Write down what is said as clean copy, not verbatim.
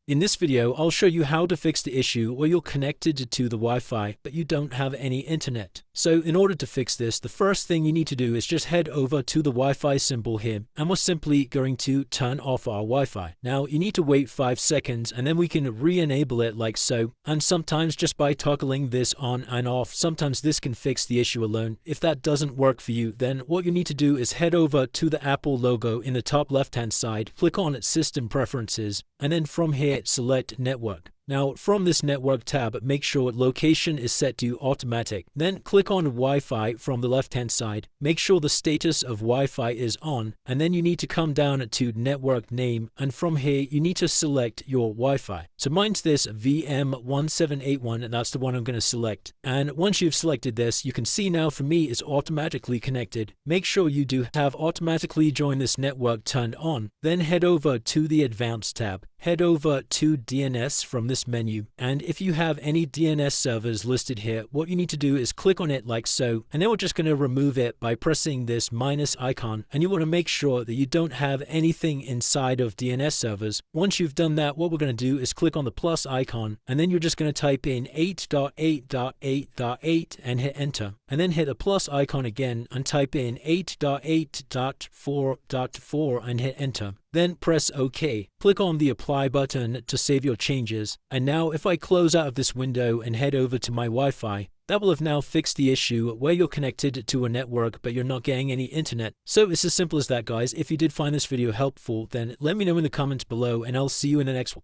In this video, I'll show you how to fix the issue where you're connected to the Wi-Fi but you don't have any internet. So in order to fix this, the first thing you need to do is just head over to the Wi-Fi symbol here, and we're simply going to turn off our Wi-Fi. Now you need to wait 5 seconds and then we can re-enable it like so, and sometimes just by toggling this on and off, sometimes this can fix the issue alone. If that doesn't work for you, then what you need to do is head over to the Apple logo in the top left hand side, click on System Preferences, and then from here select Network. Now from this network tab, make sure location is set to automatic. Then click on Wi-Fi from the left hand side. Make sure the status of Wi-Fi is on, and then you need to come down to network name, and from here you need to select your Wi-Fi. So mine's this VM1781, and that's the one I'm going to select. And once you've selected this, you can see now for me it's automatically connected. Make sure you do have automatically join this network turned on. Then head over to the Advanced tab. Head over to DNS from this menu, and if you have any DNS servers listed here, what you need to do is click on it like so, and then we're just going to remove it by pressing this minus icon, and you want to make sure that you don't have anything inside of DNS servers. Once you've done that, what we're going to do is click on the plus icon, and then you're just going to type in 8.8.8.8 and hit enter, and then hit the plus icon again and type in 8.8.4.4 and hit enter. Then press OK. Click on the apply button to save your changes. And now if I close out of this window and head over to my Wi-Fi, that will have now fixed the issue where you're connected to a network but you're not getting any internet. So it's as simple as that, guys. If you did find this video helpful, then let me know in the comments below and I'll see you in the next one.